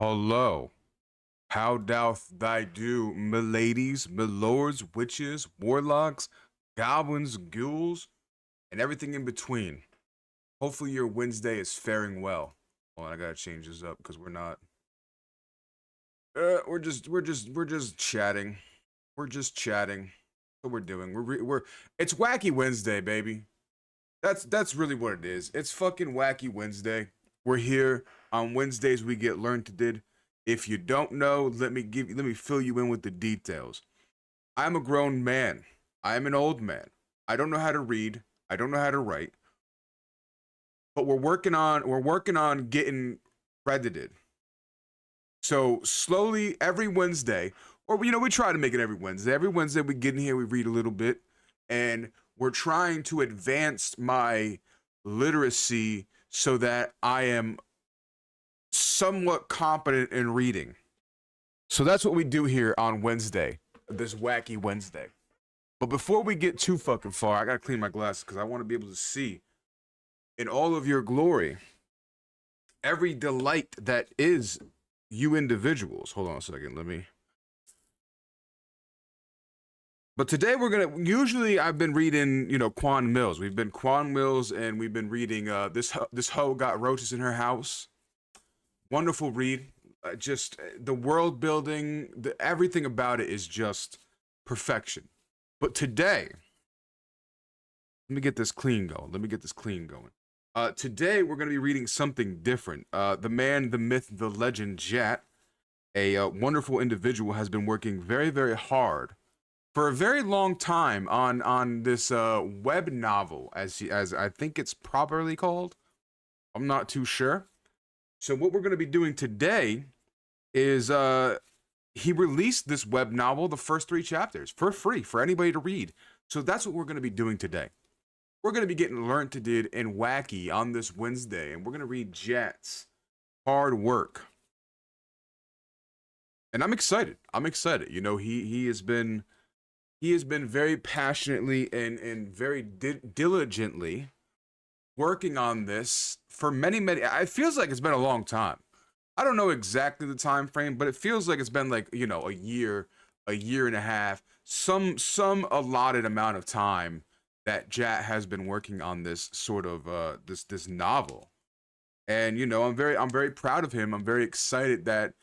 Hello. How doth thy do, miladies, milords, witches, warlocks, goblins, ghouls, and everything in between? Hopefully your Wednesday is faring well. Hold on, I gotta change this up because we're not. We're just chatting. We're just chatting. What we're doing. We're. It's Wacky Wednesday, baby. That's really what it is. It's fucking Wacky Wednesday. We're here on Wednesdays. We get learned to did. If you don't know, let me fill you in with the details. I'm a grown man. I'm an old man. I don't know how to read. I don't know how to write. But we're working on getting credited. So slowly every Wednesday, or we try to make it every Wednesday. Every Wednesday we get in here, we read a little bit, and we're trying to advance my literacy so that I am somewhat competent in reading. So that's what we do here on Wednesday, this Wacky Wednesday. But before we get too fucking far, I gotta clean my glasses because I want to be able to see in all of your glory every delight that is you individuals. Hold on a second, let me. But today usually I've been reading, Quan Mills. We've been Quan Mills and we've been reading this hoe got roaches in her house. Wonderful read. Just the world building, everything about it is just perfection. But today, let me get this clean going. Today we're going to be reading something different. The man, the myth, the legend, Jat, a wonderful individual, has been working very, very hard for a very long time on this web novel, as I think it's properly called. I'm not too sure. So what we're going to be doing today is he released this web novel, the first 3 chapters, for free for anybody to read. So that's what we're going to be doing today. We're going to be getting learned to did and wacky on this Wednesday, and we're going to read Jat's hard work. And I'm excited. He has been very passionately and very diligently working on this for many. It feels like it's been a long time. I don't know exactly the time frame, but it feels like it's been like, a year and a half, some allotted amount of time that Jat has been working on this sort of this novel. And I'm very proud of him. I'm very excited that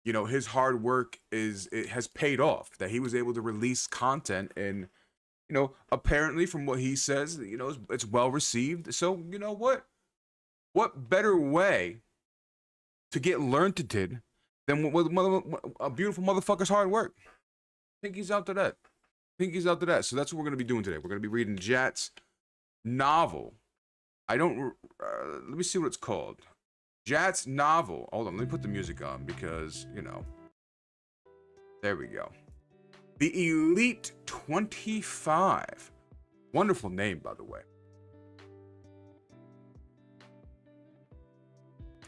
his hard work has paid off, that he was able to release content, and apparently from what he says, it's well received. So what better way to get learned to did than a beautiful motherfucker's hard work? Think he's out to that. So that's what we're going to be doing today. We're going to be reading Jat's novel. Let me see what it's called. Jat's novel. Hold on, let me put the music on because, there we go. The Elite 25. Wonderful name, by the way.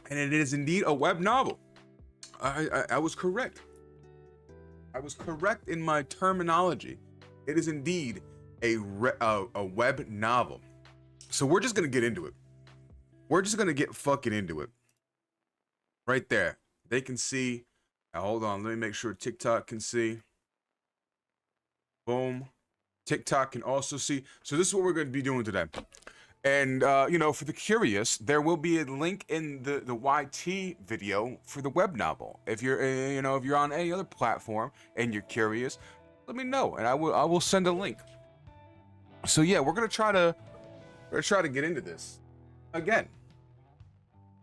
And it is indeed a web novel. I was correct. I was correct in my terminology. It is indeed a web novel. So we're just going to get into it. We're just going to get fucking into it. Right there. They can see. Now, hold on. Let me make sure TikTok can see. Boom. TikTok can also see. So this is what we're going to be doing today. And, for the curious, there will be a link in the YT video for the web novel. If you're, if you're on any other platform and you're curious, let me know, and I will send a link. So yeah, we're gonna try to get into this. Again,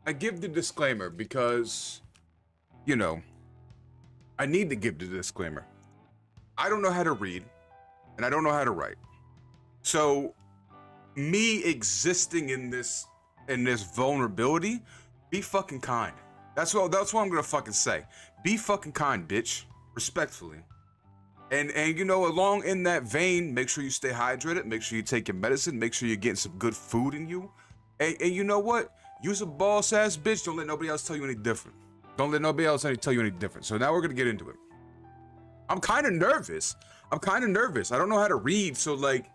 I give the disclaimer because, I need to give the disclaimer. I don't know how to read, and I don't know how to write. So me existing in this vulnerability, be fucking kind. That's what I'm gonna fucking say. Be fucking kind, bitch. Respectfully. And along in that vein, make sure you stay hydrated, make sure you take your medicine, make sure you're getting some good food in you. And you know what? You's a boss ass bitch. Don't let nobody else tell you any different. So now we're gonna get into it. I'm kind of nervous. I don't know how to read, so like,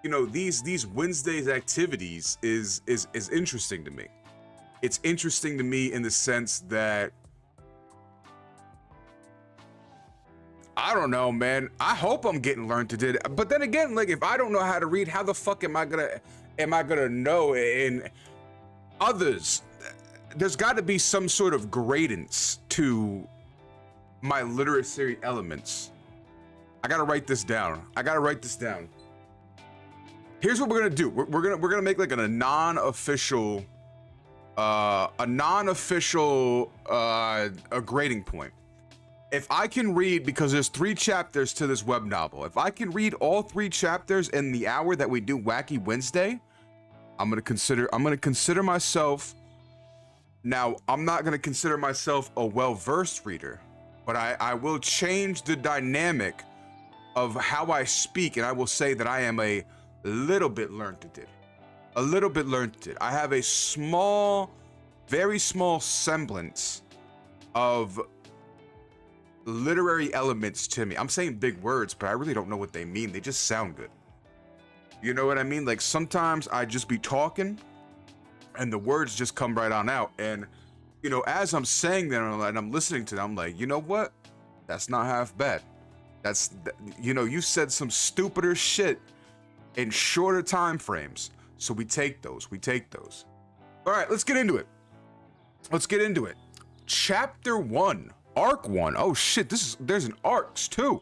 these Wednesdays activities is interesting to me. It's interesting to me in the sense that I don't know, man. I hope I'm getting learned to do it. But then again, like, if I don't know how to read, how the fuck am I gonna know in others? There's got to be some sort of gradance to my literary elements. I gotta write this down. Here's what we're gonna do. We're gonna make like a non-official grading point. If I can read, because there's 3 chapters to this web novel, if I can read all 3 chapters in the hour that we do Wacky Wednesday, I'm gonna consider myself. Now, I'm not gonna consider myself a well-versed reader, but I will change the dynamic of how I speak, and I will say that I am a little bit learned to it. I have a small, very small semblance of literary elements to me. I'm saying big words, but I really don't know what they mean. They just sound good. You know what I mean? Like, sometimes I just be talking and the words just come right on out. And, you know, as I'm saying them and I'm listening to them, I'm like, you know what? That's not half bad. You know, you said some stupider shit in shorter time frames. So we take those. All right, let's get into it. Chapter 1, Arc 1. Oh shit, there's an arcs too.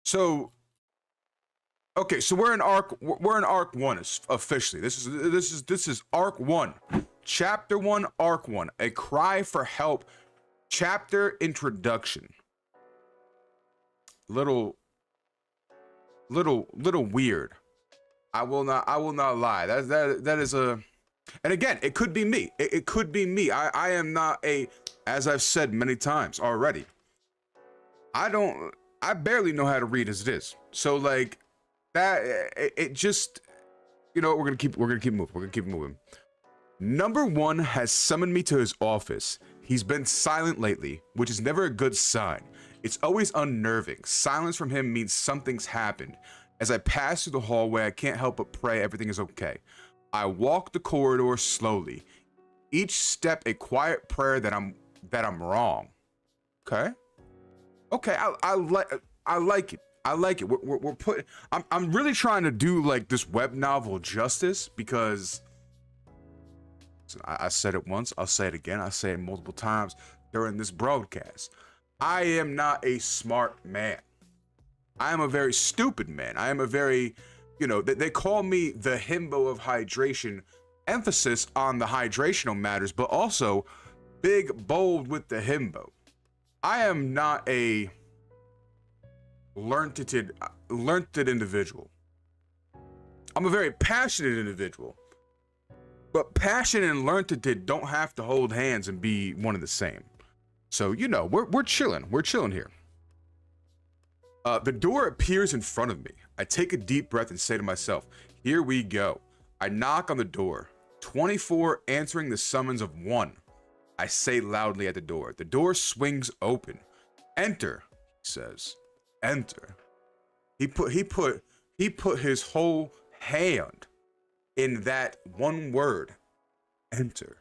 So, okay, so we're in arc 1 officially. This is Arc 1. Chapter 1, Arc 1. A cry for help. Chapter introduction. Little weird. I will not lie. That is a, and again, it could be me. It could be me. I am not a, as I've said many times already, I barely know how to read as it is. So like that, it just, you know, we're gonna keep moving. Number 1 has summoned me to his office. He's been silent lately, which is never a good sign. It's always unnerving. Silence from him means something's happened. As I pass through the hallway, I can't help but pray everything is okay. I walk the corridor slowly. Each step a quiet prayer that I'm wrong. Okay. I like it. We're putting. I'm really trying to do like this web novel justice, because I said it once. I'll say it again. I'll say it multiple times during this broadcast. I am not a smart man. I am a very stupid man. I am a very, you know, they call me the himbo of hydration, emphasis on the hydrational matters, but also big, bold with the himbo. I am not a learned individual. I'm a very passionate individual, but passion and learned don't have to hold hands and be one and the same. So, you know, we're chilling here. The door appears in front of me. I take a deep breath and say to myself, here we go. I knock on the door. 24 answering the summons of 1. I say loudly at the door. The door swings open. Enter, he says. Enter. He put his whole hand in that one word. Enter.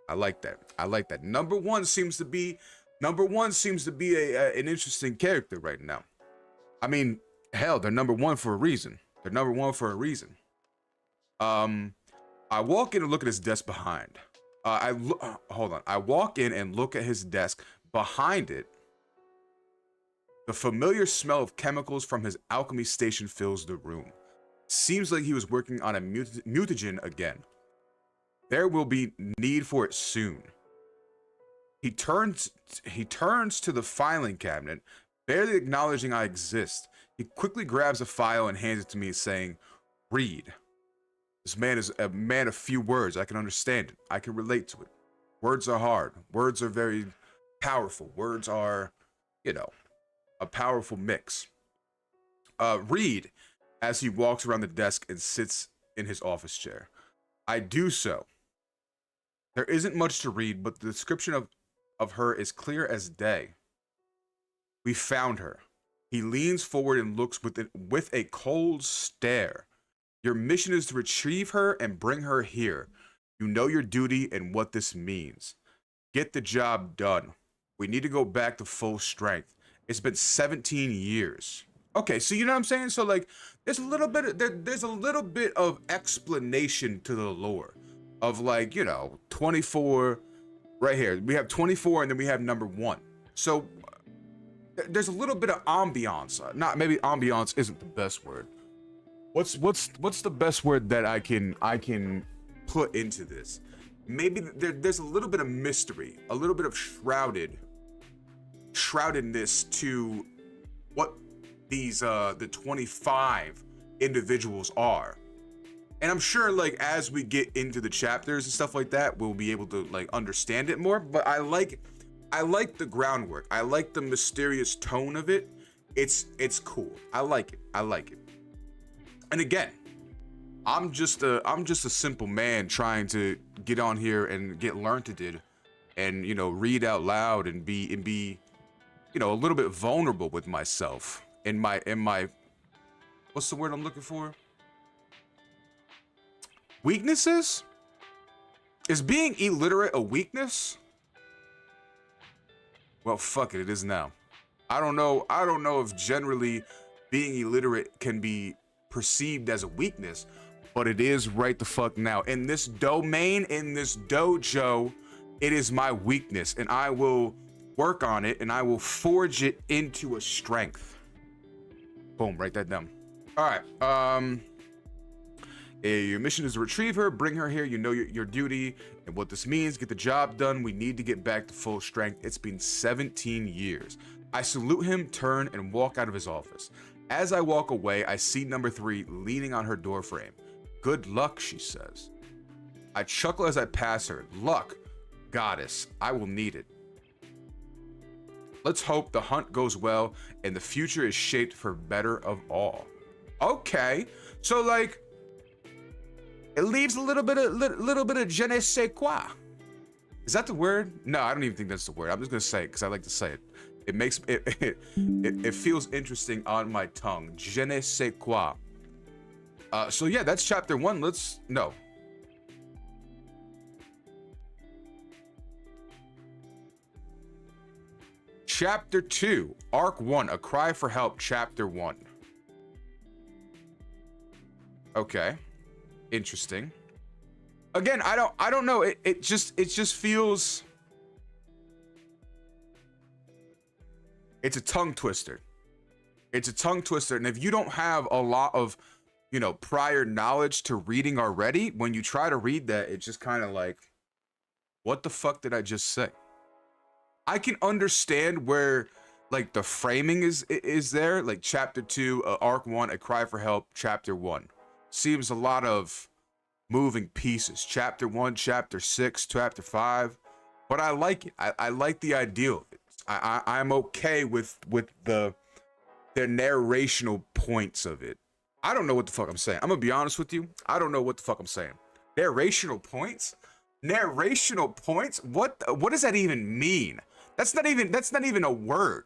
I like that. Number one seems to be an interesting character right now. I mean, hell, they're number 1 for a reason. I walk in and look at his desk behind. I walk in and look at his desk. Behind it, the familiar smell of chemicals from his alchemy station fills the room. Seems like he was working on a mutagen again. There will be need for it soon. He turns to the filing cabinet, barely acknowledging I exist. He quickly grabs a file and hands it to me, saying, read. This man is a man of few words. I can understand it. I can relate to it. Words are hard. Words are very powerful. Words are, you know, a powerful mix. Read, as he walks around the desk and sits in his office chair. I do so. There isn't much to read, but the description of her is clear as day. We found her. He leans forward and looks with a cold stare. Your mission is to retrieve her and bring her here. You know your duty and what this means. Get the job done. We need to go back to full strength. It's been 17 years. Okay, so you know what I'm saying? So like there's a little bit of, there's a little bit of explanation to the lore of like, you know, 24 right here. We have 24 and then we have number 1. So there's a little bit of ambiance. Not maybe ambiance isn't the best word. What's the best word that I can put into this? Maybe there's a little bit of mystery, a little bit of shroudedness to what these the 25 individuals are. And I'm sure like as we get into the chapters and stuff like that, we'll be able to like understand it more. But I like the groundwork. I like the mysterious tone of it. It's cool. I like it. And again, I'm just a simple man trying to get on here and get learned and you know read out loud and be you know a little bit vulnerable with myself in my what's the word I'm looking for? Weaknesses? Is being illiterate a weakness? Well, fuck it, it is now. I don't know if generally being illiterate can be perceived as a weakness, but it is right the fuck now. In this domain, in this dojo, it is my weakness, and I will work on it, and I will forge it into a strength. Boom, write that down. All right, your mission is to retrieve her, bring her here. You know your duty and what this means. Get the job done. We need to get back to full strength. It's been 17 years. I salute him, turn, and walk out of his office. As I walk away, I see number 3 leaning on her doorframe. Good luck, she says. I chuckle as I pass her. Luck, goddess, I will need it. Let's hope the hunt goes well and the future is shaped for better of all. Okay, so like, it leaves a little bit of je ne sais quoi. Is that the word? No, I don't even think that's the word. I'm just gonna say it because I like to say it. It makes it feels interesting on my tongue. Je ne sais quoi. So yeah, that's chapter 1. No. Chapter 2, Arc 1, A Cry for Help, Chapter 1. Okay. Interesting. Again, I don't know. It just feels, it's a tongue twister. It's a tongue twister. And if you don't have a lot of, you know, prior knowledge to reading already, when you try to read that, it's just kind of like, what the fuck did I just say? I can understand where like the framing is there, like chapter 2, arc 1, A Cry for Help, chapter 1. Seems a lot of moving pieces. Chapter 1, chapter 6, chapter 5. But I like it. I like the idea of it. I'm okay with the narrational points of it. I don't know what the fuck I'm saying. I'm gonna be honest with you. I don't know what the fuck I'm saying. Narrational points? Narrational points? What does that even mean? That's not even a word.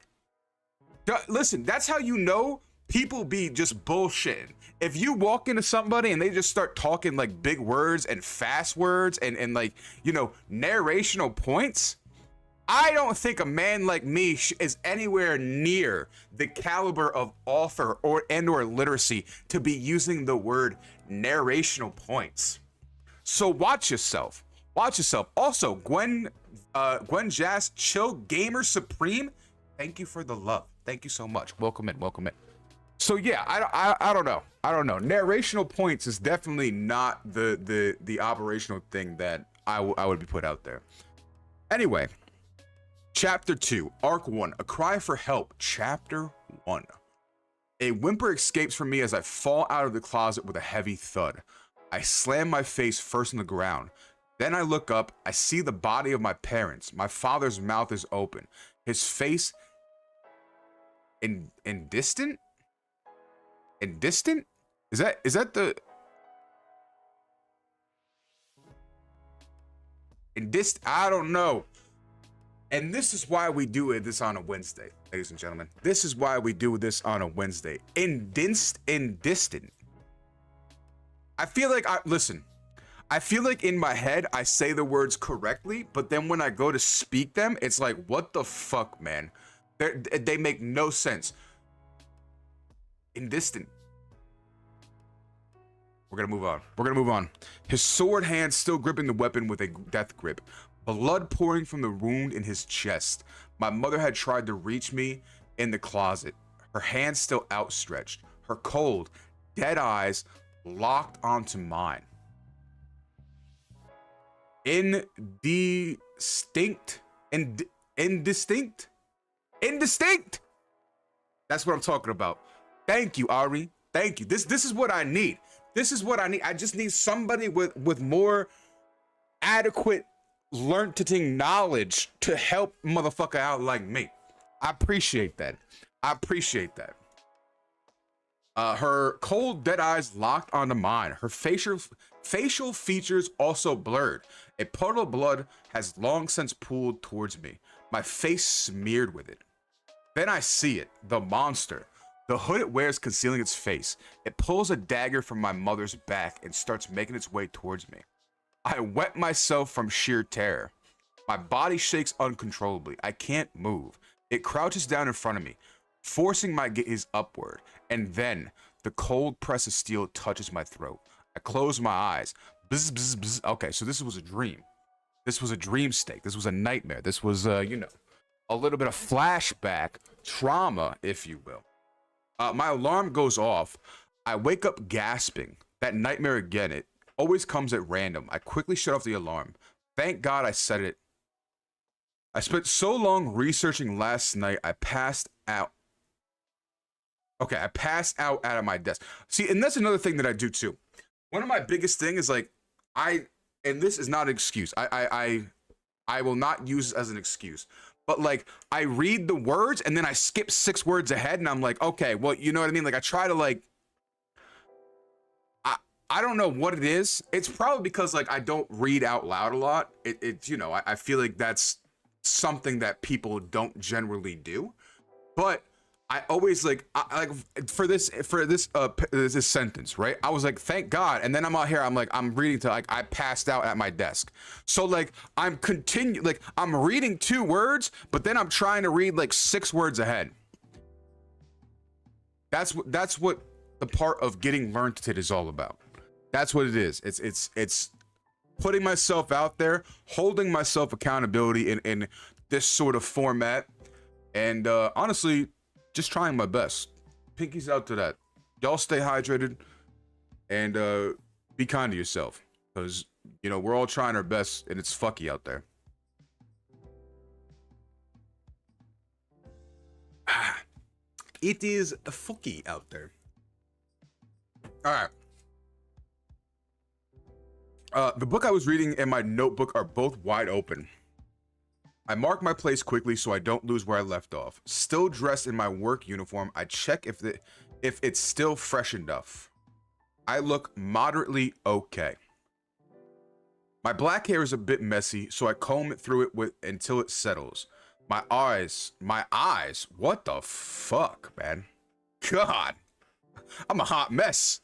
Listen, that's how you know people be just bullshitting. If you walk into somebody and they just start talking like big words and fast words and like, you know, narrational points, I don't think a man like me is anywhere near the caliber of author or literacy to be using the word narrational points. So watch yourself. Watch yourself. Also, Gwen Jazz, Chill Gamer Supreme, thank you for the love. Thank you so much. Welcome in. Welcome in. So yeah, I don't know. I don't know. Narrational points is definitely not the operational thing that I would be put out there. Anyway, chapter 2, arc 1, A Cry for Help, chapter 1. A whimper escapes from me as I fall out of the closet with a heavy thud. I slam my face first on the ground. Then I look up. I see the body of my parents. My father's mouth is open. His face distant? Is that the I don't know. And this is why we do this on a Wednesday, ladies and gentlemen. This is why we do this on a Wednesday. Distant. I feel like I feel like in my head I say the words correctly, but then when I go to speak them, it's like, what the fuck, man? They make no sense. Indistant. We're gonna move on. We're gonna move on. His sword hand still gripping the weapon with a death grip. Blood pouring from the wound in his chest. My mother had tried to reach me in the closet. Her hand still outstretched. Her cold, dead eyes locked onto mine. Indistinct. That's what I'm talking about. Thank you, Ari. Thank you. This is what I need. This is what I need. I just need somebody with more adequate learned knowledge to help motherfucker out like me. I appreciate that. I appreciate that. Her cold, dead eyes locked onto mine. Her facial features also blurred. A puddle of blood has long since pooled towards me. My face smeared with it. Then I see it, the monster. The hood it wears concealing its face. It pulls a dagger from my mother's back and starts making its way towards me. I wet myself from sheer terror. My body shakes uncontrollably. I can't move. It crouches down in front of me, forcing my gaze upward. And then the cold press of steel touches my throat. I close my eyes. Bzz, bzz, bzz. Okay, so this was a dream. This was a dream state. This was a nightmare. This was, you know, a little bit of flashback trauma, if you will. My alarm goes off. I wake up gasping. That nightmare again. It always comes at random. I quickly shut off the alarm. Thank God I set it. I spent so long researching last night, I passed out. Okay, I passed out of my desk. See, and that's another thing that I do too. One of my biggest things is like, and this is not an excuse. I will not use it as an excuse. But like, I read the words and then I skip 6 words ahead and I'm like, okay, well, you know what I mean? Like I try to like, I don't know what it is. It's probably because like I don't read out loud a lot. It's, you know, I feel like that's something that people don't generally do. But I always like, for this sentence, right? I was like, thank God. And then I'm out here, I'm like, I'm reading to like, I passed out at my desk. So like, I'm reading 2 words, but then I'm trying to read like 6 words ahead. That's what the part of getting learned is all about. That's what it is. It's putting myself out there, holding myself accountability in this sort of format. And honestly, just trying my best. Pinkies out to that. Y'all stay hydrated and be kind to yourself, because you know we're all trying our best and it's fucky out there. It is fucky out there. All right. The book I was reading and my notebook are both wide open. I mark my place quickly so I don't lose where I left off. Still dressed in my work uniform, I check if it's still fresh enough. I look moderately okay. My black hair is a bit messy, so I comb it through it until it settles. My eyes, what the fuck, man? God, I'm a hot mess.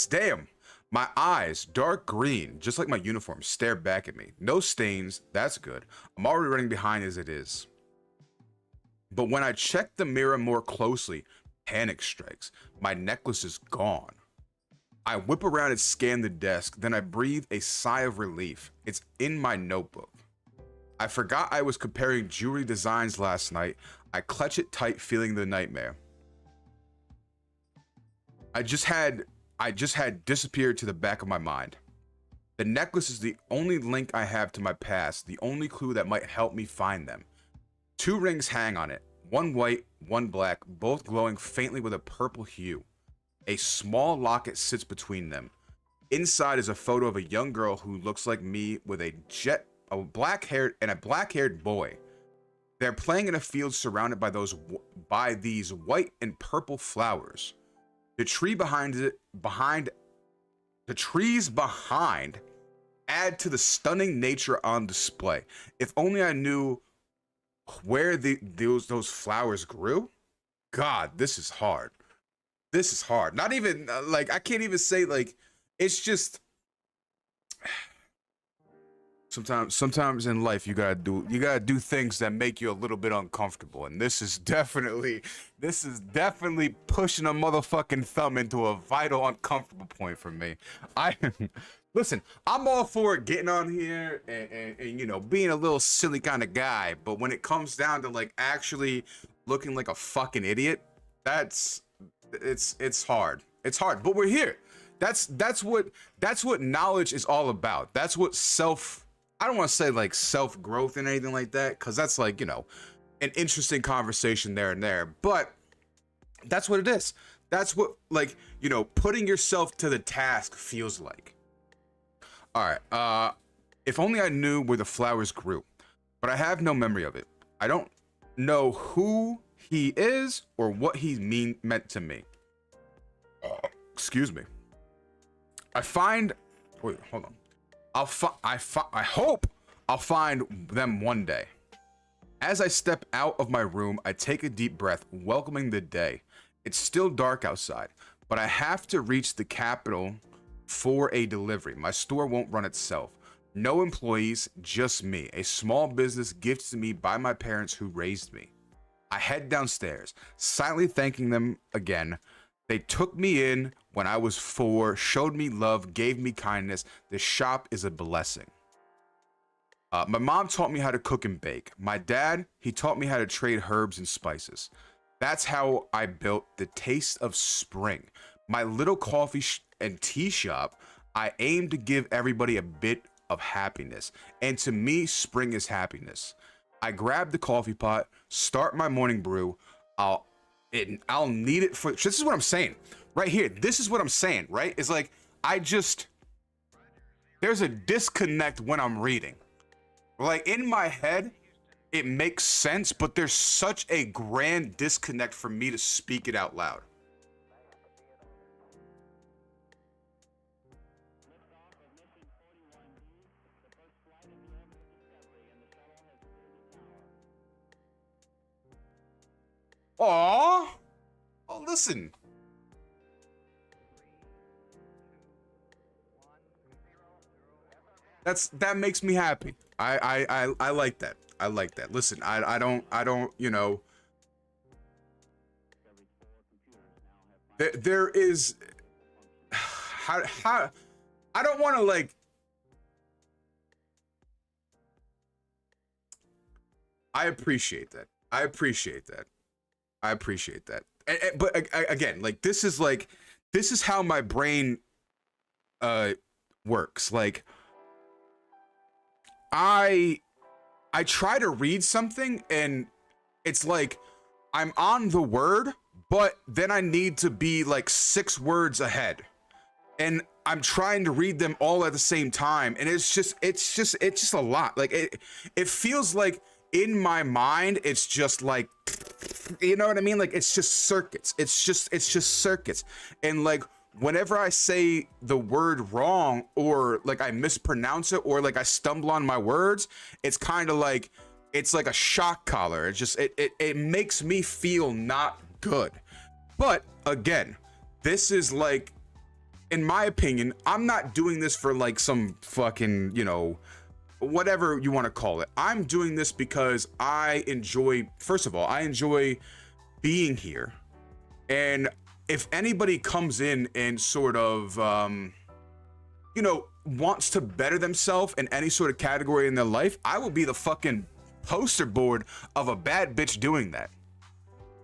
Damn. My eyes, dark green, just like my uniform, stare back at me. No stains, that's good. I'm already running behind as it is. But when I check the mirror more closely, panic strikes. My necklace is gone. I whip around and scan the desk, then I breathe a sigh of relief. It's in my notebook. I forgot I was comparing jewelry designs last night. I clutch it tight, feeling the nightmare I just had disappeared to the back of my mind. The necklace is the only link I have to my past, the only clue that might help me find them. 2 rings hang on it, one white, one black, both glowing faintly with a purple hue. A small locket sits between them. Inside is a photo of a young girl who looks like me with a black-haired boy. They're playing in a field surrounded by these white and purple flowers. The trees behind add to the stunning nature on display. If only I knew where those flowers grew. God, this is hard. Not even like I can't even say like it's just Sometimes in life you gotta do things that make you a little bit uncomfortable, and this is definitely pushing a motherfucking thumb into a vital uncomfortable point for me. I listen, I'm all for getting on here and you know, being a little silly kind of guy, but when it comes down to like actually looking like a fucking idiot, it's hard. It's hard, but we're here. That's what knowledge is all about. That's what I don't want to say like self-growth and anything like that, because that's like, you know, an interesting conversation there and there, but that's what it is. That's what, like, you know, putting yourself to the task feels like. All right, if only I knew where the flowers grew, but I have no memory of it. I don't know who he is or what he meant to me. Excuse me. Wait, hold on. I hope I'll find them one day. As I step out of my room, I take a deep breath, welcoming the day. It's still dark outside, but I have to reach the capital for a delivery. My store won't run itself. No employees, just me. A small business gifted to me by my parents who raised me. I head downstairs, silently thanking them again. They took me in when I was 4, showed me love, gave me kindness. This shop is a blessing. My mom taught me how to cook and bake. My dad, he taught me how to trade herbs and spices. That's how I built the taste of spring. My little coffee and tea shop, I aim to give everybody a bit of happiness. And to me, spring is happiness. I grab the coffee pot, start my morning brew. I'll need it for, this is what I'm saying right here. This is what I'm saying, right? It's like, there's a disconnect when I'm reading. Like in my head, it makes sense, but there's such a grand disconnect for me to speak it out loud. Aww. Oh, listen. That makes me happy. I like that. I like that. Listen, I don't, you know, there is how I don't want to like, I appreciate that. I appreciate that. I appreciate that. But again, like this is how my brain works. Like I try to read something and it's like I'm on the word, but then I need to be like 6 words ahead. And I'm trying to read them all at the same time, and it's just a lot. Like it feels like in my mind it's just like, you know what I mean? Like it's just circuits. It's just circuits. And like whenever I say the word wrong, or like I mispronounce it, or like I stumble on my words, it's kind of like, it's like a shock collar. It's just it makes me feel not good. But again, this is like, in my opinion, I'm not doing this for like some fucking, you know, whatever you want to call it. I'm doing this because I enjoy, first of all, I enjoy being here. And if anybody comes in and sort of, you know, wants to better themselves in any sort of category in their life, I will be the fucking poster board of a bad bitch doing that.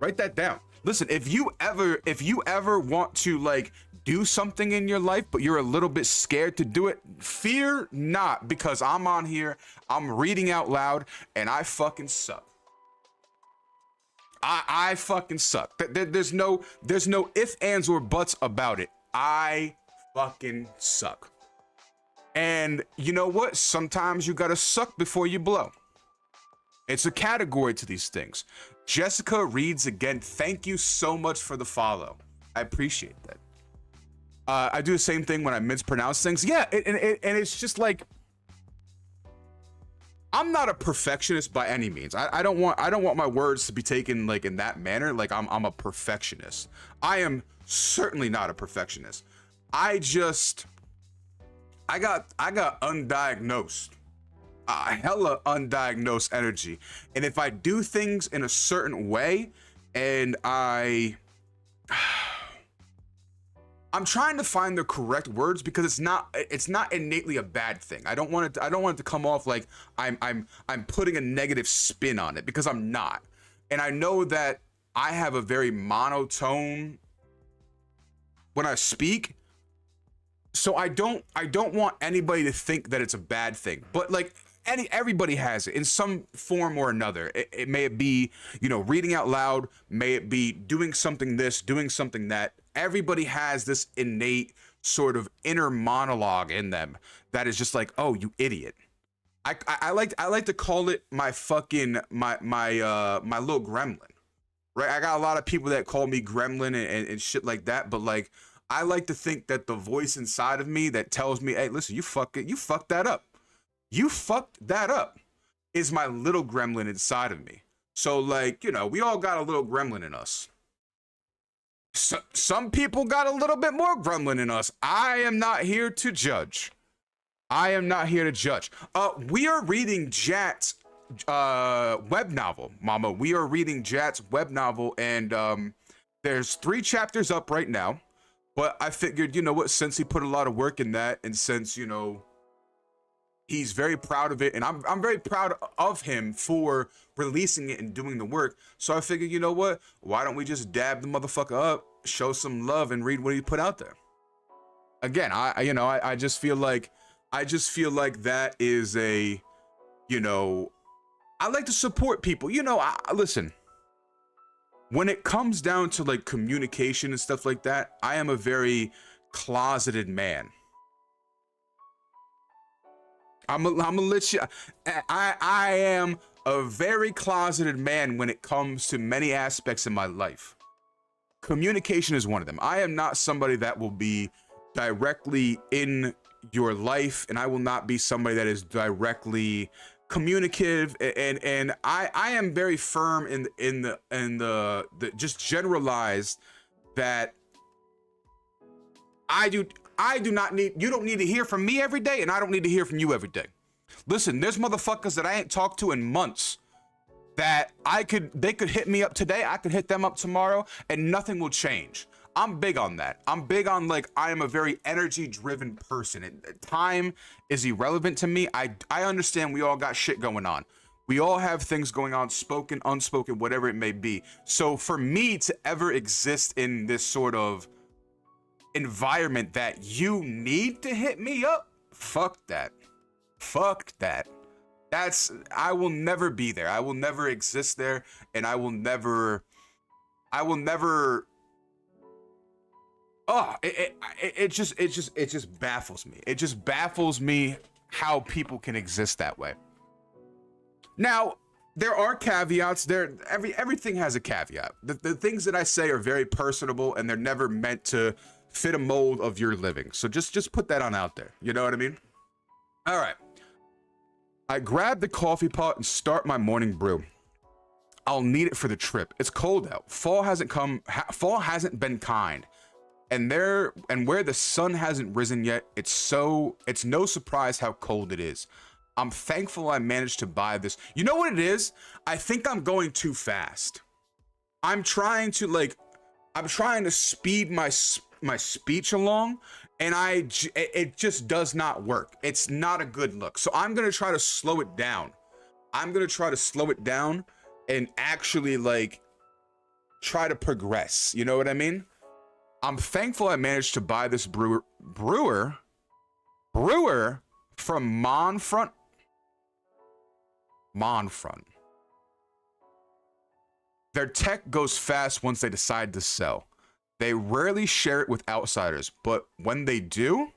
Write that down. Listen, if you ever want to like do something in your life, but you're a little bit scared to do it, fear not, because I'm on here, I'm reading out loud, and I fucking suck. I fucking suck. There's no ifs, ands, or buts about it. I fucking suck. And you know what? Sometimes you gotta suck before you blow. It's a category to these things. Jessica reads again. Thank you so much for the follow. I appreciate that. I do the same thing when I mispronounce things. Yeah, and it's just like, I'm not a perfectionist by any means. I don't want my words to be taken like in that manner. Like I'm a perfectionist. I am certainly not a perfectionist. I got undiagnosed. hella undiagnosed energy. And if I do things in a certain way, and I'm trying to find the correct words because it's not innately a bad thing. I don't want it to come off like I'm putting a negative spin on it, because I'm not. And I know that I have a very monotone when I speak. So I don't want anybody to think that it's a bad thing. But like everybody has it in some form or another. It may be, reading out loud, may it be doing something this, doing something that. Everybody has this innate sort of inner monologue in them that is just like, oh, you idiot. I like to call it my fucking my little gremlin. Right? I got a lot of people that call me gremlin and shit like that, but like I like to think that the voice inside of me that tells me, hey, listen, you fucked that up. You fucked that up, is my little gremlin inside of me. So like, we all got a little gremlin in us. Some people got a little bit more gremlin in us. I am not here to judge. I am not here to judge. We are reading Jat's web novel, Mama. We are reading Jat's web novel, and there's 3 chapters up right now. But I figured, since he put a lot of work in that, and since, he's very proud of it, and I'm very proud of him for releasing it and doing the work. So I figured, why don't we just dab the motherfucker up, show some love, and read what he put out there. Again, I just feel like that is a, I like to support people. Listen, when it comes down to like communication and stuff like that, I am a very closeted man. I'm gonna let you. I am a very closeted man when it comes to many aspects in my life. Communication is one of them. I am not somebody that will be directly in your life, and I will not be somebody that is directly communicative. And I am very firm in the just generalized that I do not need, you don't need to hear from me every day, and I don't need to hear from you every day. Listen, there's motherfuckers that I ain't talked to in months that they could hit me up today, I could hit them up tomorrow, and nothing will change. I'm big on that. I'm big on, like, I am a very energy driven person. Time is irrelevant to me. I understand we all got shit going on. We all have things going on, spoken, unspoken, whatever it may be. So for me to ever exist in this sort of environment that you need to hit me up, fuck that. I will never be there. I will never exist there, and I will never it just baffles me. It just baffles me how people can exist that way. Now, there are caveats. Everything has a caveat. The things that I say are very personable, and they're never meant to fit a mold of your living. So just put that on out there. You know what I mean? All right. I grab the coffee pot and start my morning brew. I'll need it for the trip. It's cold out. Fall hasn't been kind. And where the sun hasn't risen yet, it's no surprise how cold it is. I'm thankful I managed to buy this. You know what it is? I think I'm going too fast. I'm trying to speed my speech along, and it just does not work. It's not a good look. So I'm going to try to slow it down. And actually, like, try to progress. You know what I mean? I'm thankful I managed to buy this brewer from Monfront. Their tech goes fast once they decide to sell. They rarely share it with outsiders, but when they do,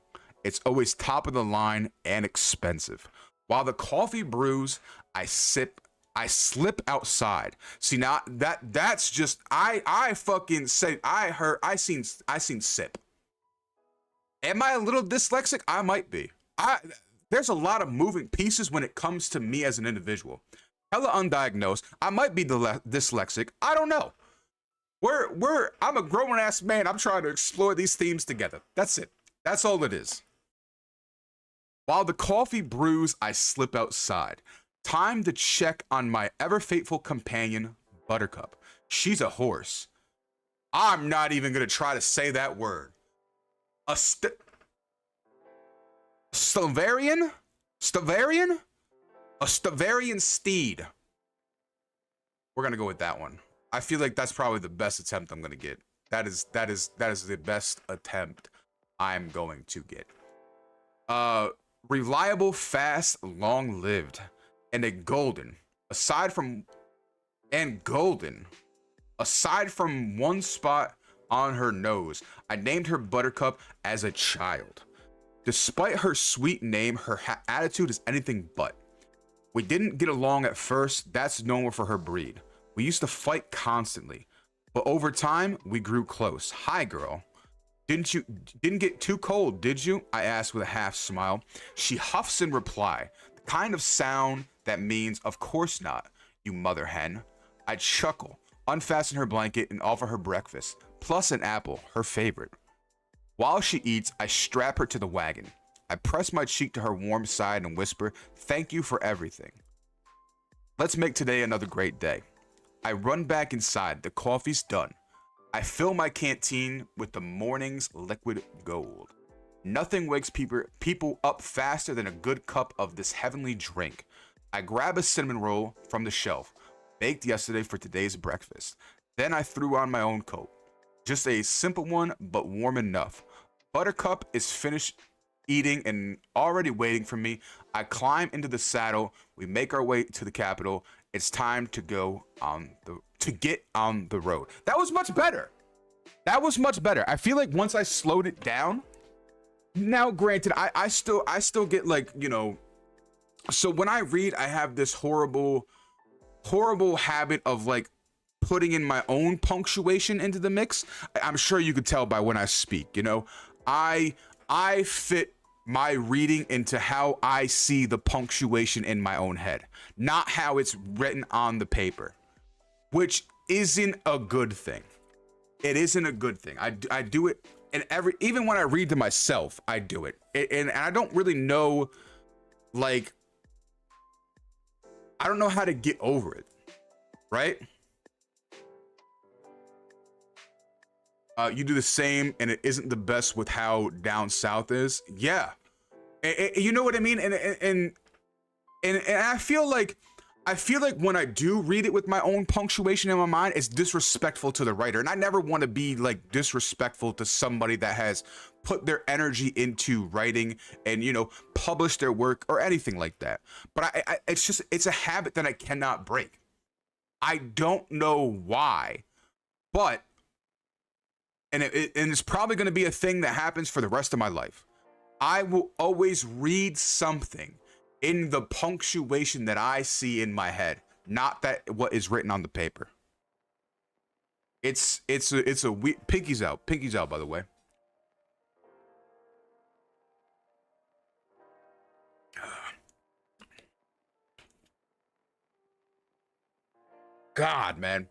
it's always top of the line and expensive. While the coffee brews, I slip outside. See, now that's just I fucking say I seen sip. Am I a little dyslexic? I might be. There's a lot of moving pieces when it comes to me as an individual. Hella undiagnosed. I might be dyslexic. I don't know. I'm a grown ass man. I'm trying to explore these themes together. That's it. That's all it is. While the coffee brews, I slip outside. Time to check on my ever faithful companion, Buttercup. She's a horse. I'm not even gonna try to say that word. A Stavarian? Stavarian? A Stavarian steed. We're gonna go with that one. I feel like that's probably the best attempt I'm gonna get. That is the best attempt I'm going to get. Reliable, fast, long-lived, and a golden. Aside from one spot on her nose, I named her Buttercup as a child. Despite her sweet name, her attitude is anything but. We didn't get along at first. That's normal for her breed. We used to fight constantly, but over time we grew close. Hi, girl. Didn't get too cold, did you? I asked with a half smile. She huffs in reply, the kind of sound that means, of course not, you mother hen. I chuckle, unfasten her blanket, and offer her breakfast, plus an apple, her favorite. While she eats, I strap her to the wagon. I press my cheek to her warm side and whisper, thank you for everything. Let's make today another great day. I run back inside. The coffee's done. I fill my canteen with the morning's liquid gold. Nothing wakes people up faster than a good cup of this heavenly drink. I grab a cinnamon roll from the shelf, baked yesterday for today's breakfast. Then I threw on my own coat. Just a simple one, but warm enough. Buttercup is finished eating and already waiting for me. I climb into the saddle. We make our way to the capital. It's time to get on the road. That was much better. That was much better. I feel like once I slowed it down. Now, granted, I still get, like, you know. So when I read, I have this horrible habit of, like, putting in my own punctuation into the mix. I'm sure you could tell by when I speak. You know, I fit my reading into how I see the punctuation in my own head, not how it's written on the paper, which isn't a good thing. It isn't a good thing. I do it, and even when I read to myself, I do it, and I don't really know, like, I don't know how to get over it, right? You do the same, and it isn't the best with how down south is. Yeah, you know what I mean. And I feel like when I do read it with my own punctuation in my mind, it's disrespectful to the writer, and I never want to be, like, disrespectful to somebody that has put their energy into writing and, you know, published their work or anything like that. But it's a habit that I cannot break. I don't know why, but. And it's probably going to be a thing that happens for the rest of my life. I will always read something in the punctuation that I see in my head, not that what is written on the paper. It's a pinky's out, by the way. God, man.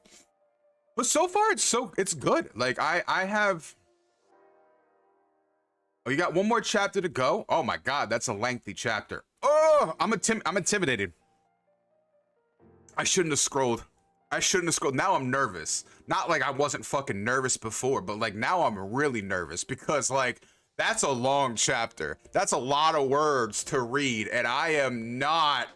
But so far, it's good. Like, I have. Oh, you got one more chapter to go? Oh my God, that's a lengthy chapter. Oh, I'm intimidated. I shouldn't have scrolled. Now I'm nervous. Not like I wasn't fucking nervous before, but like now I'm really nervous because, like, that's a long chapter. That's a lot of words to read, and I am not.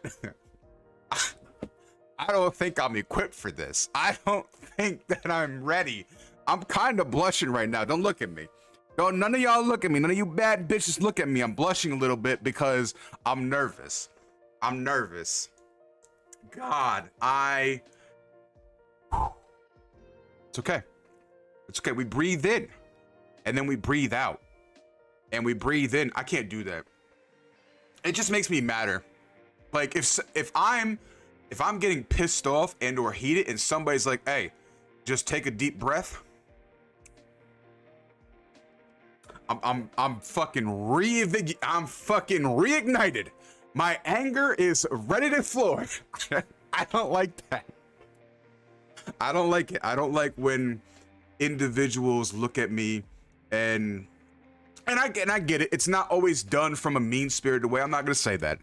I don't think I'm equipped for this. I don't think that I'm ready. I'm kind of blushing right now. Don't look at me. Don't, none of y'all look at me. None of you bad bitches look at me. I'm blushing a little bit because I'm nervous. I'm nervous. God, it's okay. It's okay. We breathe in and then we breathe out and we breathe in. I can't do that. It just makes me madder. Like if I'm getting pissed off and or heated and somebody's like, hey, just take a deep breath. I'm fucking reignited. My anger is ready to floor. I don't like that. I don't like it. I don't like when individuals look at me and I get it. It's not always done from a mean-spirited way. I'm not gonna say that.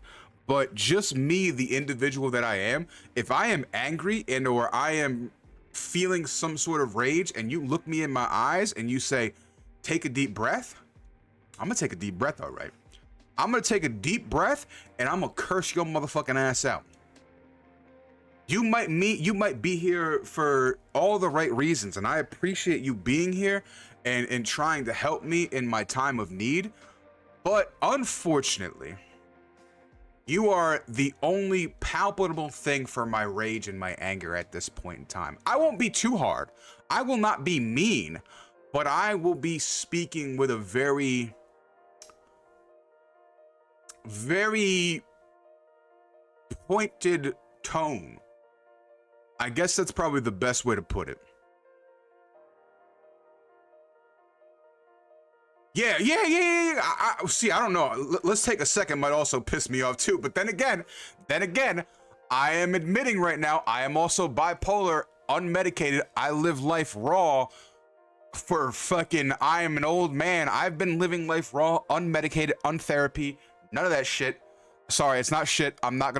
But just me, the individual that I am, if I am angry and or I am feeling some sort of rage and you look me in my eyes and you say, take a deep breath, I'm gonna take a deep breath, all right. I'm gonna take a deep breath and I'm gonna curse your motherfucking ass out. You might be here for all the right reasons, and I appreciate you being here and trying to help me in my time of need. But unfortunately, you are the only palpable thing for my rage and my anger at this point in time. I won't be too hard. I will not be mean, but I will be speaking with a very, very pointed tone. I guess that's probably the best way to put it. Yeah. See, I don't know. Let's take a second. Might also piss me off too. But then again, I am admitting right now, I am also bipolar, unmedicated. I live life raw for fucking, I am an old man. I've been living life raw, unmedicated, untherapy, none of that shit. Sorry, it's not shit. I'm not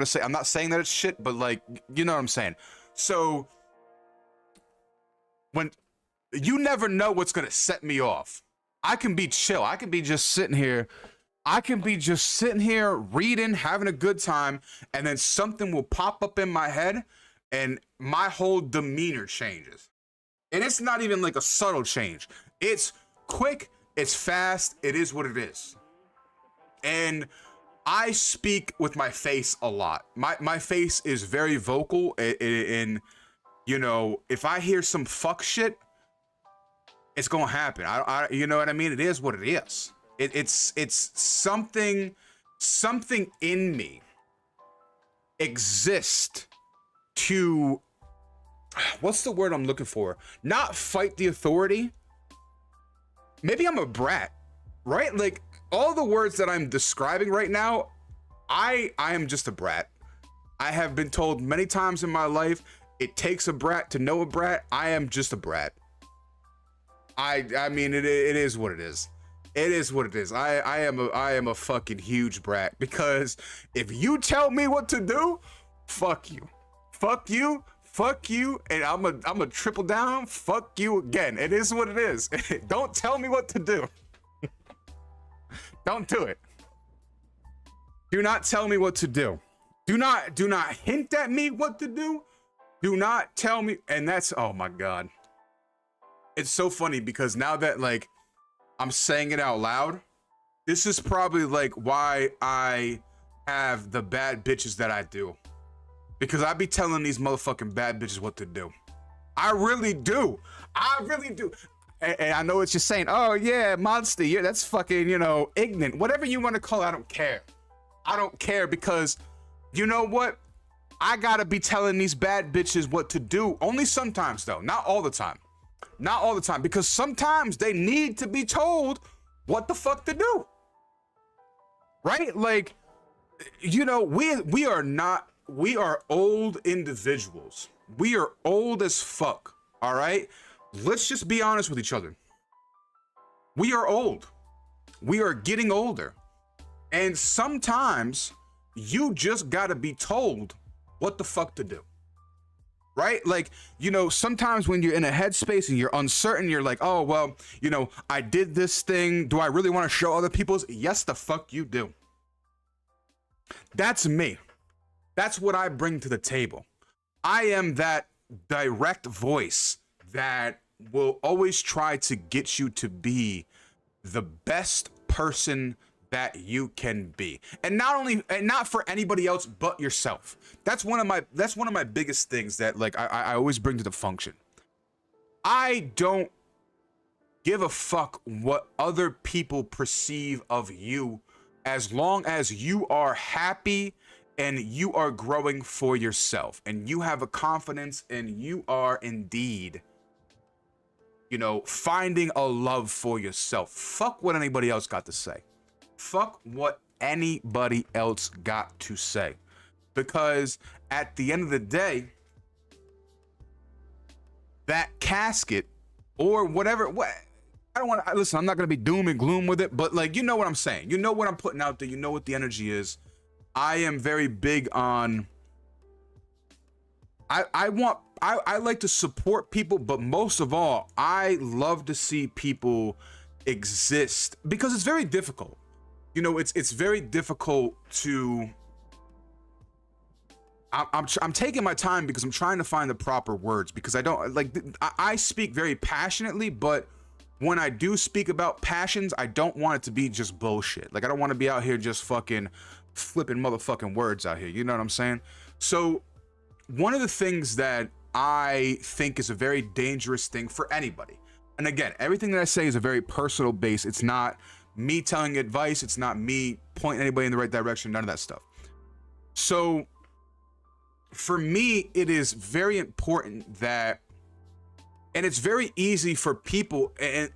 saying that it's shit, but like, you know what I'm saying? So when you never know what's going to set me off. I can be chill. I can be just sitting here. Reading, having a good time. And then something will pop up in my head and my whole demeanor changes. And it's not even like a subtle change. It's quick. It's fast. It is what it is. And I speak with my face a lot. My face is very vocal, and you know, if I hear some fuck shit, it's gonna happen. I you know what I mean? It is what it is. It's something in me exists to, what's the word I'm looking for? Not fight the authority. Maybe I'm a brat, right? Like, all the words that I'm describing right now, I am just a brat. I have been told many times in my life, it takes a brat to know a brat. I am just a brat. I mean, it is what it is. It is what it is. I am a fucking huge brat, because if you tell me what to do, fuck you, and I'm a triple down. Fuck you again. It is what it is. Don't tell me what to do. Don't do it. Do not tell me what to do. Do not hint at me what to do. Do not tell me. And that's, oh my God. It's so funny because now that like I'm saying it out loud, this is probably like why I have the bad bitches that I do. Because I be telling these motherfucking bad bitches what to do. I really do. And I know what you're saying. Oh yeah, monster. Yeah, that's fucking, you know, ignorant. Whatever you want to call it, I don't care. I don't care, because you know what? I gotta be telling these bad bitches what to do. Only sometimes though, not all the time. Not all the time, because sometimes they need to be told what the fuck to do. Right? Like, you know, we are old individuals. We are old as fuck. All right? Let's just be honest with each other. We are old. We are getting older. And sometimes you just gotta be told what the fuck to do. Right? Like, you know, sometimes when you're in a headspace and you're uncertain, you're like, oh, well, you know, I did this thing. Do I really want to show other people's? Yes, the fuck you do. That's me. That's what I bring to the table. I am that direct voice that will always try to get you to be the best person that you can be, and not for anybody else but yourself. That's one of my biggest things that like I always bring to the function. I don't give a fuck what other people perceive of you, as long as you are happy and you are growing for yourself and you have a confidence and you are indeed, you know, finding a love for yourself. Fuck what anybody else got to say. Fuck what anybody else got to say. Because at the end of the day, that casket or whatever, I don't want to listen. I'm not gonna be doom and gloom with it, but like, you know what I'm saying. You know what I'm putting out there. You know what the energy is. I am very big on. I like to support people, but most of all, I love to see people exist because it's very difficult. You know, it's very difficult to. I'm taking my time because I'm trying to find the proper words because I don't like. I speak very passionately, but when I do speak about passions, I don't want it to be just bullshit. Like, I don't want to be out here just fucking flipping motherfucking words out here. You know what I'm saying? So one of the things that I think is a very dangerous thing for anybody, and again, everything that I say is a very personal base. It's not me telling advice. It's not me pointing anybody in the right direction. None of that stuff. So for me, it is very important that, and it's very easy for people, and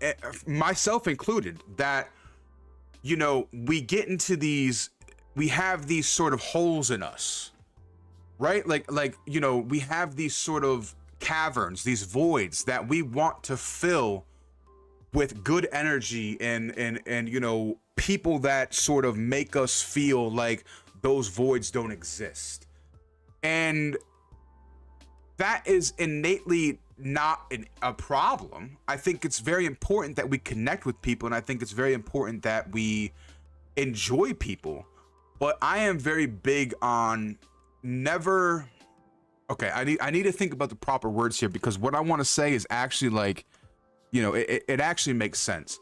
myself included, that, you know, we get into these, we have these sort of holes in us, right? Like, you know, we have these sort of caverns, these voids that we want to fill with good energy and you know, people that sort of make us feel like those voids don't exist. And that is innately not a problem. I think it's very important that we connect with people, and I think it's very important that we enjoy people. But I am very big on never. Okay, I need to think about the proper words here, because what I want to say is actually, like, you know, it actually makes sense.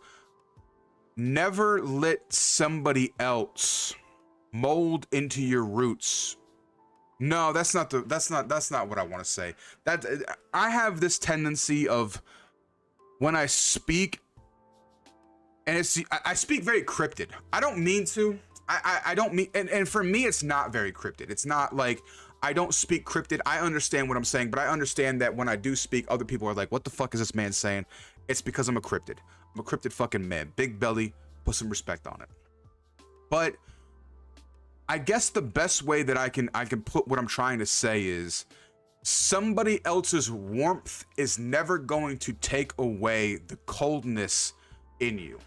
Never let somebody else mold into your roots. No, that's not what I want to say. That I have this tendency of, when I speak, and I speak very cryptid. I don't mean to. I don't mean, and for me, it's not very cryptid. It's not like I don't speak cryptid. I understand what I'm saying, but I understand that when I do speak, other people are like, what the fuck is this man saying? It's because I'm a cryptid. I'm a cryptid fucking man. Big belly, put some respect on it. But I guess the best way that I can put what I'm trying to say is, somebody else's warmth is never going to take away the coldness in you.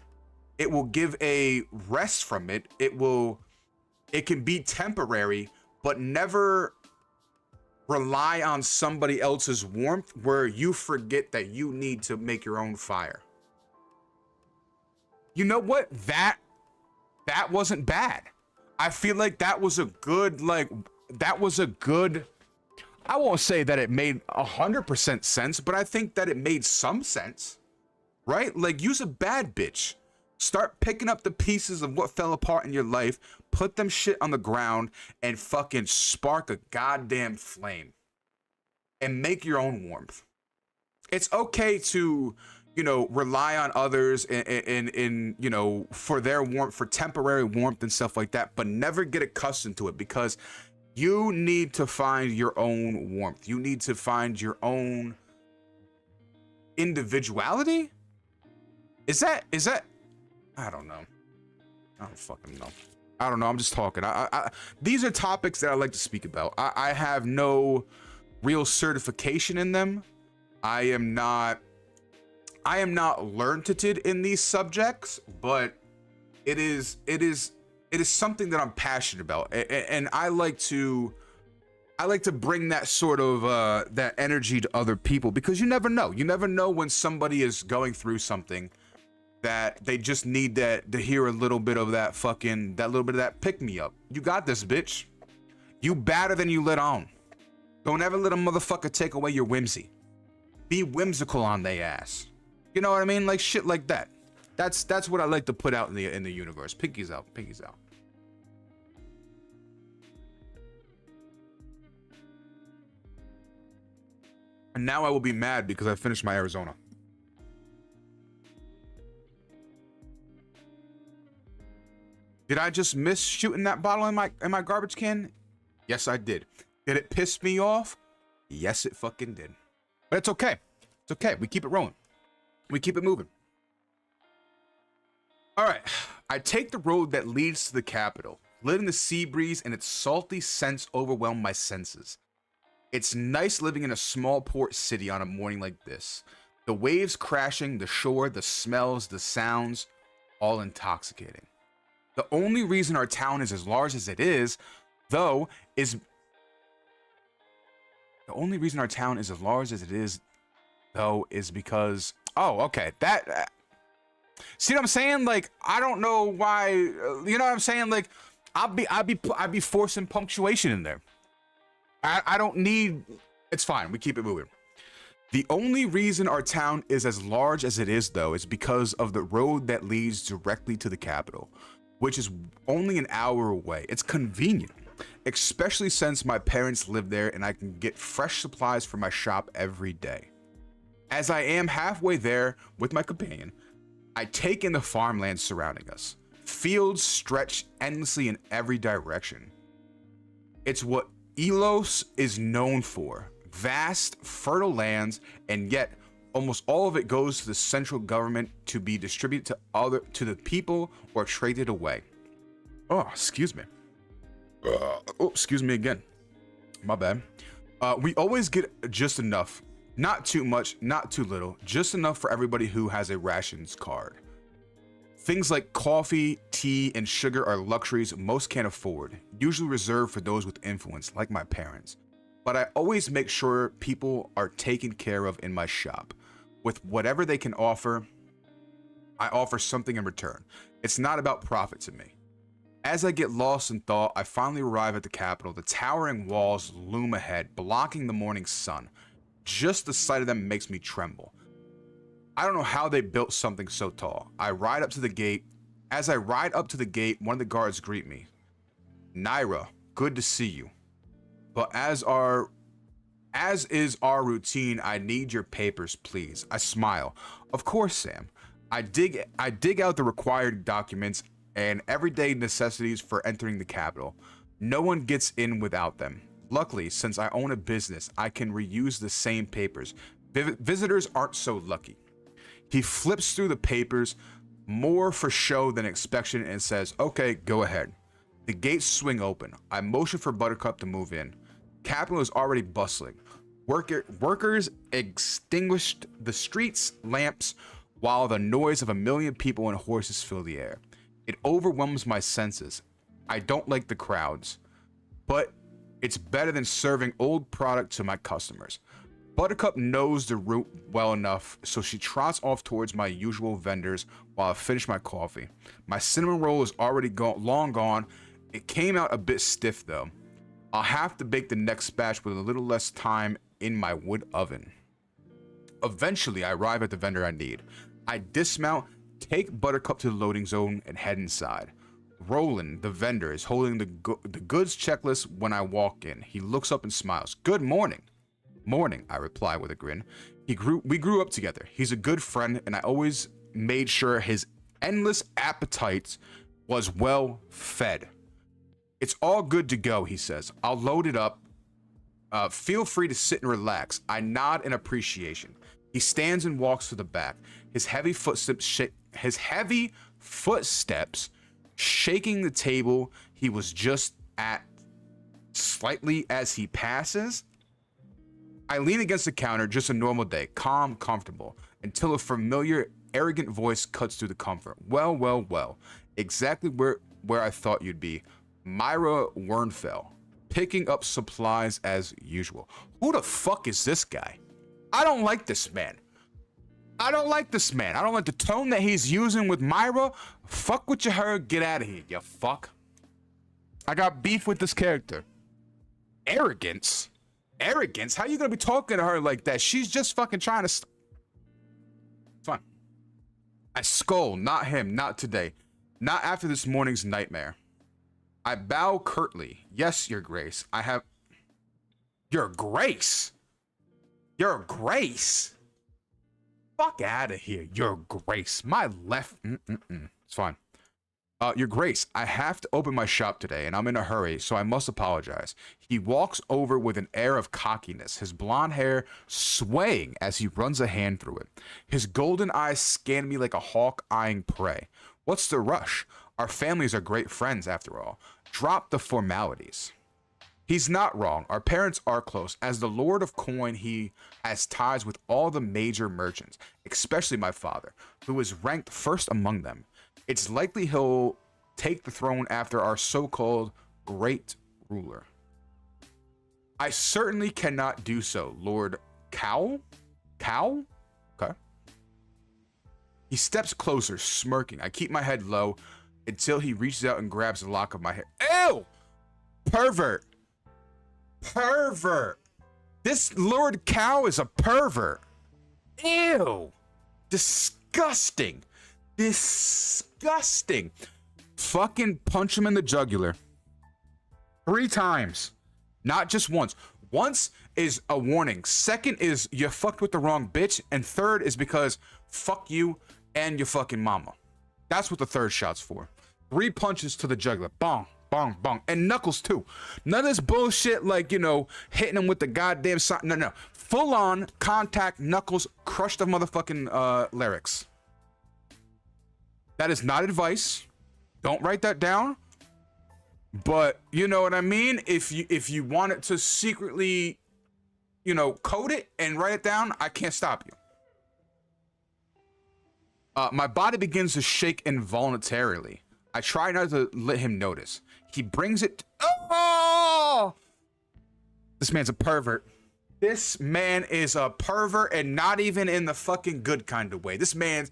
It will give a rest from it. It can be temporary, but never rely on somebody else's warmth where you forget that you need to make your own fire. You know what? That wasn't bad. I feel like that was a good, I won't say that it made 100% sense, but I think that it made some sense, right? Like, use a bad bitch. Start picking up the pieces of what fell apart in your life, put them shit on the ground, and fucking spark a goddamn flame. And make your own warmth. It's okay to, you know, rely on others in you know, for their warmth, for temporary warmth and stuff like that, but never get accustomed to it, because you need to find your own warmth. You need to find your own individuality. Is that I don't know. I don't fucking know. I don't know. I'm just talking. These are topics that I like to speak about. I have no real certification in them. I am not learned in these subjects, but it is something that I'm passionate about, and I like to bring that sort of that energy to other people, because you never know when somebody is going through something that they just need to hear a little bit of that pick me up. You got this, bitch. You better than you let on. Don't ever let a motherfucker take away your whimsy. Be whimsical on they ass. You know what I mean? Like, shit like that. That's what I like to put out in the universe. Pinkies out. Pinkies out. And now I will be mad because I finished my Arizona. Did I just miss shooting that bottle in my garbage can? Yes, I did. Did it piss me off? Yes, it fucking did. But it's okay. It's okay. We keep it rolling. We keep it moving. All right. I take the road that leads to the capital. Letting the sea breeze and its salty scents overwhelm my senses. It's nice living in a small port city on a morning like this. The waves crashing, the shore, the smells, the sounds, all intoxicating. The only reason our town is as large as it is, though, is because, oh, okay, that, see what I'm saying? Like, I don't know why, you know what I'm saying? Like, I'd be forcing punctuation in there. I don't need, it's fine, we keep it moving. The only reason our town is as large as it is, though, is because of the road that leads directly to the capital, which is only an hour away. It's convenient, especially since my parents live there and I can get fresh supplies for my shop every day. As I am halfway there with my companion, I take in the farmland surrounding us. Fields stretch endlessly in every direction. It's what Elos is known for. Vast, fertile lands, and yet almost all of it goes to the central government to be distributed to the people or traded away. Oh, excuse me. Excuse me again. My bad. We always get just enough. Not too much, not too little. Just enough for everybody who has a rations card. Things like coffee, tea, and sugar are luxuries most can't afford, usually reserved for those with influence, like my parents. But I always make sure people are taken care of in my shop. With whatever they can offer, I offer something in return. It's not about profit to me. As I get lost in thought, I finally arrive at the capital. The towering walls loom ahead, blocking the morning sun. Just the sight of them makes me tremble. I don't know how they built something so tall. I ride up to the gate. As I ride up to the gate, one of the guards greet me. Naira, good to see you. But as is our routine, I need your papers, please. I smile. Of course, Sam. I dig out the required documents and everyday necessities for entering the capital. No one gets in without them. Luckily, since I own a business, I can reuse the same papers. Visitors aren't so lucky. He flips through the papers, more for show than inspection, and says, okay, go ahead. The gates swing open. I motion for Buttercup to move in. Capital is already bustling. Workers extinguished the street's lamps while the noise of a million people and horses fill the air. It overwhelms my senses. I don't like the crowds, but it's better than serving old product to my customers. Buttercup knows the route well enough, so she trots off towards my usual vendors while I finish my coffee. My cinnamon roll is already long gone. It came out a bit stiff though. I'll have to bake the next batch with a little less time in my wood oven. Eventually, I arrive at the vendor I need. I dismount, take Buttercup to the loading zone, and head inside. Roland, the vendor, is holding the goods checklist when I walk in. He looks up and smiles. Good morning. Morning, I reply with a grin. We grew up together. He's a good friend, and I always made sure his endless appetites was well fed. It's all good to go, he says. I'll load it up. Feel free to sit and relax. I nod in appreciation. He stands and walks to the back. His heavy footsteps shaking the table he was just at slightly as he passes. I lean against the counter, just a normal day, calm, comfortable, until a familiar, arrogant voice cuts through the comfort. Well, well, well. Exactly where I thought you'd be. Myra Wernfell, picking up supplies as usual. Who the fuck is this guy? I don't like this man. I don't like the tone that he's using with Myra. Fuck what you heard. Get out of here, you fuck. I got beef with this character. Arrogance? Arrogance? How you gonna be talking to her like that? She's just fucking trying to... It's fine. I scold. Not him. Not today. Not after this morning's nightmare. I bow curtly. Yes, Your Grace. I have... Your Grace? Your Grace? Fuck out of here. Your Grace. My left... It's fine. Your Grace, I have to open my shop today, and I'm in a hurry, so I must apologize. He walks over with an air of cockiness, his blonde hair swaying as he runs a hand through it. His golden eyes scan me like a hawk eyeing prey. What's the rush? Our families are great friends, after all. Drop the formalities. He's not wrong. Our parents are close. As the Lord of Coin, he has ties with all the major merchants, especially my father, who is ranked first among them. It's likely he'll take the throne after our so-called great ruler. I certainly cannot do so, Lord Cow? Cow? Okay. He steps closer, smirking. I keep my head low until he reaches out and grabs the lock of my hair. Ew! Pervert! Pervert! This Lord Cow is a pervert. Ew! Disgusting. Disgusting. Fucking punch him in the jugular. 3 times. Not just once. Once is a warning. Second is you fucked with the wrong bitch. And third is because fuck you and your fucking mama. That's what the third shot's for. 3 punches to the jugular. Bong, bong, bong. And knuckles too. None of this bullshit like, you know, hitting him with the goddamn sign. No, no. Full on contact, knuckles, crush the motherfucking lyrics. That is not advice. Don't write that down. But you know what I mean? If you want it to secretly, you know, code it and write it down, I can't stop you. My body begins to shake involuntarily. I try not to let him notice. He brings it. Oh! This man's a pervert. This man is a pervert, and not even in the fucking good kind of way. This man's.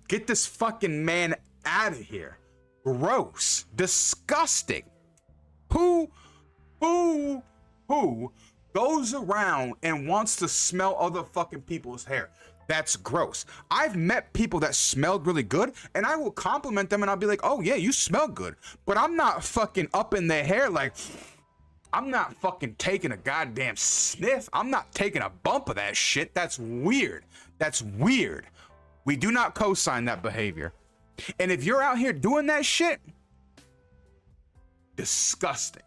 Get this fucking man out of here. Gross. Disgusting. Who goes around and wants to smell other fucking people's hair? That's gross. I've met people that smelled really good, and I will compliment them, and I'll be like, oh yeah, you smell good. But I'm not fucking up in their hair like, I'm not fucking taking a goddamn sniff. I'm not taking a bump of that shit. That's weird. That's weird. We do not co-sign that behavior. And if you're out here doing that shit, disgusting.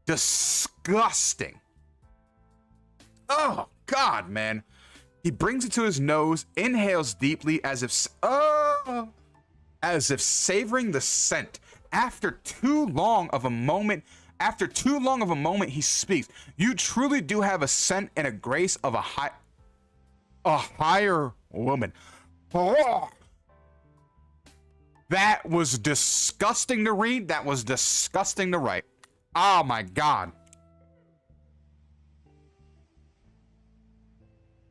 Disgusting. Oh, God, man. He brings it to his nose, inhales deeply as if savoring the scent. After too long of a moment, he speaks. You truly do have a scent and a grace of a higher woman. Oh. That was disgusting to read. That was disgusting to write. Oh my God.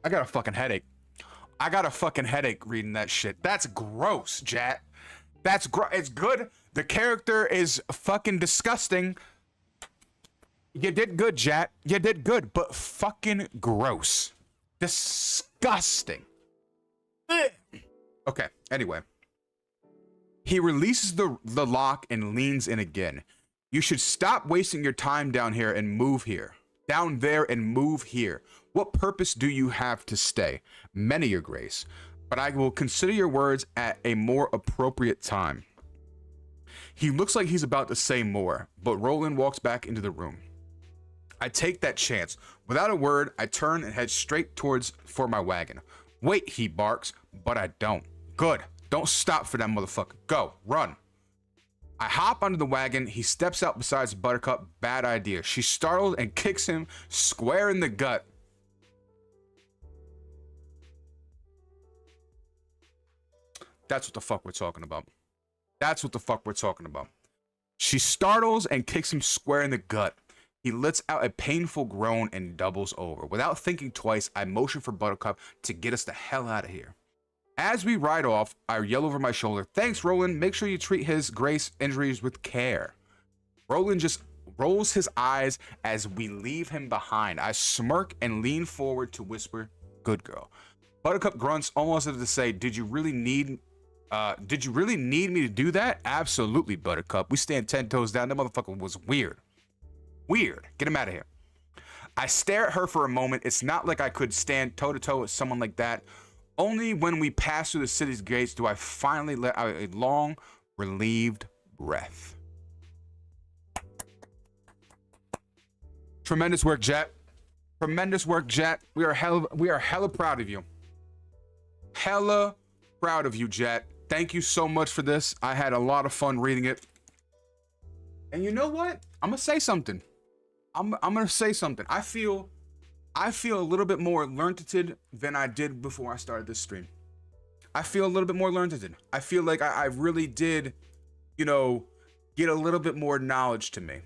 I got a fucking headache. I got a fucking headache reading that shit. That's gross, Jat. That's gross. It's good. The character is fucking disgusting. You did good, Jat. You did good, but fucking gross. Disgusting. Okay, anyway. He releases the lock and leans in again. You should stop wasting your time down here and move here. Down there and move here. What purpose do you have to stay? Many, your grace. But I will consider your words at a more appropriate time. He looks like he's about to say more, but Roland walks back into the room. I take that chance. Without a word, I turn and head straight for my wagon. Wait, he barks, but I don't. Good. Don't stop for that motherfucker. Go. Run. I hop onto the wagon. He steps out beside Buttercup. Bad idea. She's startled and kicks him square in the gut. That's what the fuck we're talking about. That's what the fuck we're talking about. She startles and kicks him square in the gut. He lets out a painful groan and doubles over. Without thinking twice, I motion for Buttercup to get us the hell out of here. As we ride off, I yell over my shoulder, thanks, Roland. Make sure you treat his grace injuries with care. Roland just rolls his eyes as we leave him behind. I smirk and lean forward to whisper, good girl. Buttercup grunts almost as if to say, did you really need me to do that? Absolutely, Buttercup. We stand 10 toes down. That motherfucker was weird. Weird. Get him out of here. I stare at her for a moment. It's not like I could stand toe-to-toe with someone like that. Only when we pass through the city's gates do I finally let out a long, relieved breath. Tremendous work, Jet. Tremendous work, Jet. We are hella proud of you. Hella proud of you, Jet. Thank you so much for this. I had a lot of fun reading it. And you know what? I'm gonna say something. I'm gonna say something. I feel a little bit more learned than I did before I started this stream. I feel a little bit more learned. I feel like I really did, you know, get a little bit more knowledge to me.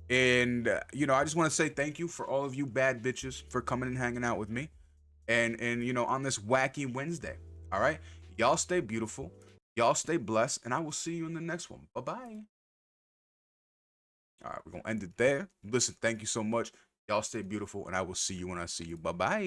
And you know, I just want to say thank you for all of you bad bitches for coming and hanging out with me. And you know, on this wacky Wednesday. All right? Y'all stay beautiful. Y'all stay blessed, and I will see you in the next one. Bye-bye. All right, we're going to end it there. Listen, thank you so much. Y'all stay beautiful, and I will see you when I see you. Bye-bye.